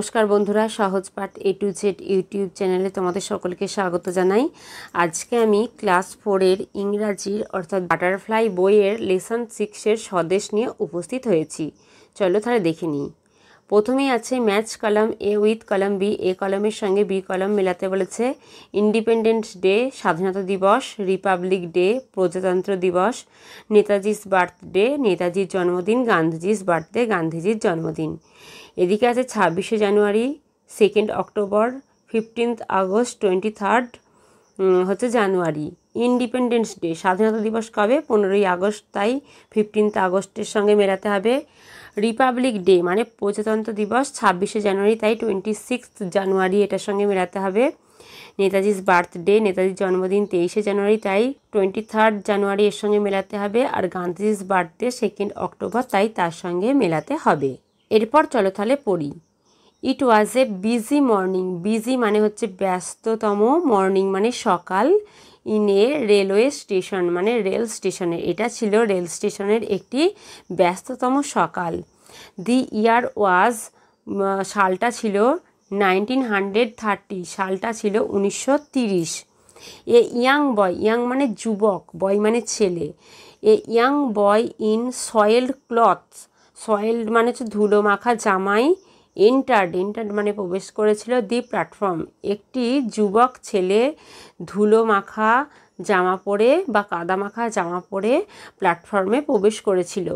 নমস্কার বন্ধুরা, সহজ পাঠ A to Z ইউটিউব চ্যানেলে তোমাদের সকলকে স্বাগত জানাই। আজকে আমি ক্লাস 4-এর ইংরাজির অর্থাৎ বাটারফ্লাই বইয়ের লেসন 6-এর স্বদেশ নিয়ে উপস্থিত হয়েছি। চলো তাহলে দেখে নিই। প্রথমেই আছে match column A with column B. A কলামের সঙ্গে বি কলাম মেলাতে বলেছে। ইন্ডিপেন্ডেন্স ডে স্বাধীনতা দিবস, রিপাবলিক ডে প্রজাতন্ত্র দিবস, নেতাজিস বার্থডে নেতাজির জন্মদিন, গান্ধীজিস বার্থডে গান্ধীজির জন্মদিন। এদিকে আছে 26শে জানুয়ারি, 2 অক্টোবর, 15 আগস্ট, 23 হচ্ছে জানুয়ারি। ইন্ডিপেন্ডেন্স ডে স্বাধীনতা দিবস কবে? 15ই আগস্ট, তাই 15 আগস্টের সঙ্গে মেলাতে হবে। রিপাবলিক ডে মানে প্রজাতন্ত্র দিবস 26শে জানুয়ারি, তাই 26 জানুয়ারি এটার সঙ্গে মেলাতে হবে। নেতাজিস বার্থডে নেতাজির জন্মদিন 23শে জানুয়ারি, তাই 23 জানুয়ারি এর সঙ্গে মেলাতে হবে। আর গান্ধীজিস বার্থডে 2 অক্টোবর, তাই তার সঙ্গে মেলাতে হবে। এরপর চলো তাহলে পড়ি। ইট ওয়াজ এ বিজি মর্নিং। বিজি মানে হচ্ছে ব্যস্ততম, মর্নিং মানে সকাল, ইন এ রেলওয়ে স্টেশন মানে রেল স্টেশনে। এটা ছিল রেল স্টেশনের একটি ব্যস্ততম সকাল। দি ইয়ার ওয়াজ, সালটা ছিল 1930, সালটা ছিল 1930। এ ইয়াং বয়, ইয়াং মানে যুবক, বয় মানে ছেলে। A young boy in soiled clothes, soiled মানে হচ্ছে ধুলো মাখা জামাই, এন্টার্ড মানে প্রবেশ করেছিল দি প্ল্যাটফর্ম, একটি যুবক ছেলে ধুলো মাখা জামা পরে বা কাদা মাখা জামা পরে প্ল্যাটফর্মে প্রবেশ করেছিল।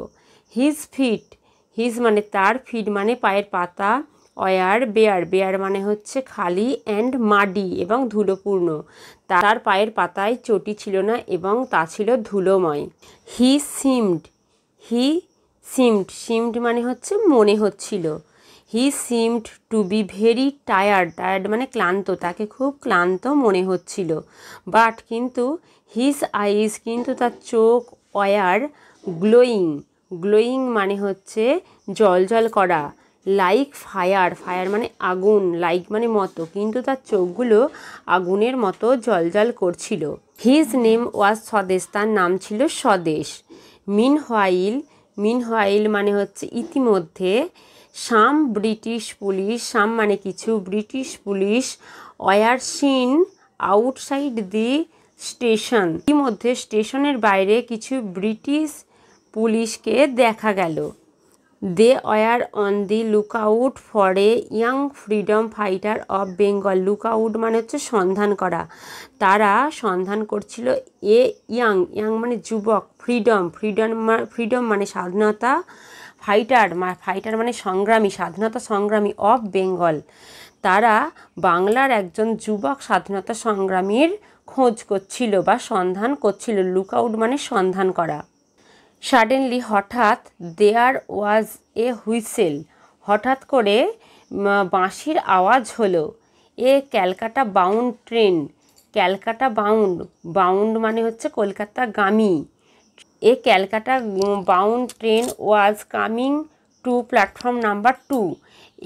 হিজ ফিট, হিজ মানে তার, ফিট মানে পায়ের পাতা, ওয়ার বেয়ার, বেয়ার মানে হচ্ছে খালি, অ্যান্ড মাডি এবং ধুলোপূর্ণ, তার পায়ের পাতায় চটি ছিল না এবং তা ছিল ধুলোময়। He seemed, he seemed, seemed মানে হচ্ছে মনে হচ্ছিল। He seemed to be very tired, tired মানে ক্লান্ত, তাকে খুব ক্লান্ত মনে হচ্ছিল। বাট কিন্তু হিজ আইজ, কিন্তু তার চোখ, ওয়ার গ্লোয়িং, গ্লোয়িং মানে হচ্ছে জল জল করা, লাইক ফায়ার, ফায়ার মানে আগুন, লাইক মানে মতো, কিন্তু তার চোখগুলো আগুনের মতো জলজল করছিল। হিজ নেম ওয়াজ স্বদেশ, তার নাম ছিল স্বদেশ। মিনহোয়াইল, মিনহোয়াইল মানে হচ্ছে ইতিমধ্যে, সাম ব্রিটিশ পুলিশ, সাম মানে কিছু, British police, were seen outside the station, ইতিমধ্যে স্টেশনের বাইরে কিছু ব্রিটিশ পুলিশকে দেখা গেল। They were on the lookout for a young freedom fighter of Bengal, lookout মানে হচ্ছে সন্ধান করা, তারা সন্ধান করছিল এ ইয়াং, ইয়াং মানে যুবক, ফ্রিডম, ফ্রিডম মানে স্বাধীনতা, ফাইটার, ফাইটার মানে সংগ্রামী, স্বাধীনতা সংগ্রামী, অফ বেঙ্গল, তারা বাংলার একজন যুবক স্বাধীনতা সংগ্রামীর খোঁজ করছিল বা সন্ধান করছিল। লুকআউট মানে সন্ধান করা। সাডেনলি হঠাৎ, দেয়ার ওয়াজ এ হুইসেল, হঠাৎ করে বাঁশির আওয়াজ হলো। A Calcutta bound train, Calcutta bound, bound মানে হচ্ছে কলকাতাগামী, a Calcutta bound train was coming to platform number 2,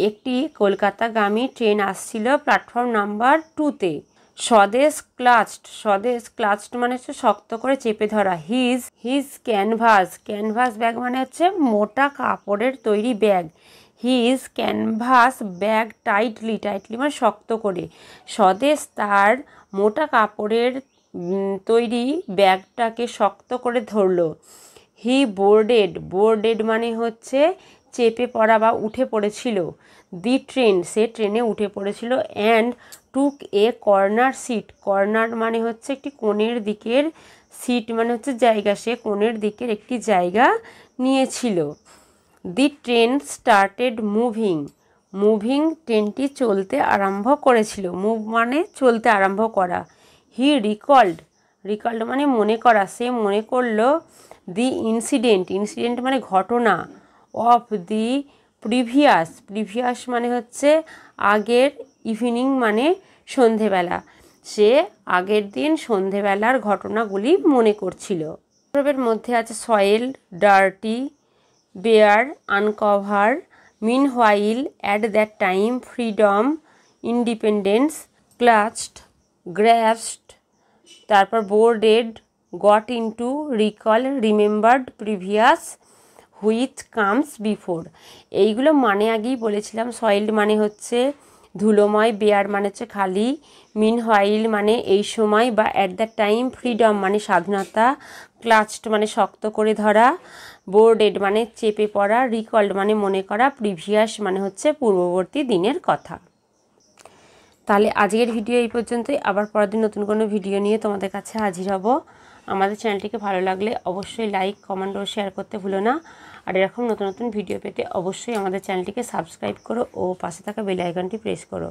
একটি কলকাতাগামী ট্রেন আসছিল প্ল্যাটফর্ম নাম্বার 2-তে। স্বদেশ ক্লাচড, স্বদেশ ক্লাচড মানে হচ্ছে শক্ত করে চেপে ধরা। হিজ ক্যানভাস, ক্যানভাস ব্যাগ মানে হচ্ছে মোটা কাপড়ের তৈরি bag. His canvas bag tightly, tightly মানে শক্ত করে, স্বদেশ তার মোটা কাপড়ের তৈরি ব্যাগটাকে শক্ত করে ধরল। হি বোর্ডেড, বোর্ডেড মানে হচ্ছে চেপে পড়া বা উঠে পড়েছিল। দি ট্রেন, সে ট্রেনে উঠে পড়েছিল। And took a corner seat, corner মানে হচ্ছে একটি কোণের দিকের, সিট মানে হচ্ছে জায়গা, সে কোণের দিকের একটি জায়গা নিয়েছিল। The train started moving, moving ট্রেনটি চলতে আরম্ভ করেছিল, মুভ মানে চলতে আরম্ভ করা। হি রিকল্ড, রিকল্ড মানে মনে করা, সে মনে করলো। দি ইনসিডেন্ট, ইনসিডেন্ট মানে ঘটনা, অফ দি প্রিভিয়াস, প্রিভিয়াস মানে হচ্ছে আগের, ইভিনিং মানে সন্ধেবেলা, সে আগের দিন সন্ধেবেলার ঘটনাগুলি মনে করছিল। প্রবের মধ্যে আছে soil, dirty, bare, uncover, meanwhile, at that time, freedom, independence, clutched, grasped, তারপর boarded, got into, recall, remembered, previous, which comes before. এইগুলো মানে আগেই বলেছিলাম। সয়েলড মানে হচ্ছে ধুলোময়, বেয়ার মানে হচ্ছে খালি, মিন হোয়াইল মানে এই সময় বা অ্যাট দ্য টাইম, ফ্রিডম মানে স্বাধীনতা, ক্লাচড মানে শক্ত করে ধরা, বোর্ডেড মানে চেপে পড়া, রিকল্ড মানে মনে করা, প্রিভিয়াস মানে হচ্ছে পূর্ববর্তী দিনের কথা। তাহলে আজকের ভিডিও এই পর্যন্তই। আবার পরের দিন নতুন কোনো ভিডিও নিয়ে তোমাদের কাছে হাজির হব। আমাদের চ্যানেলটিকে ভালো লাগলে অবশ্যই লাইক, কমেন্ট ও শেয়ার করতে ভুলো না। আর এরকম নতুন নতুন ভিডিও পেতে অবশ্যই আমাদের চ্যানেলটিকে সাবস্ক্রাইব করো ও পাশে থাকা বেল আইকনটি প্রেস করো।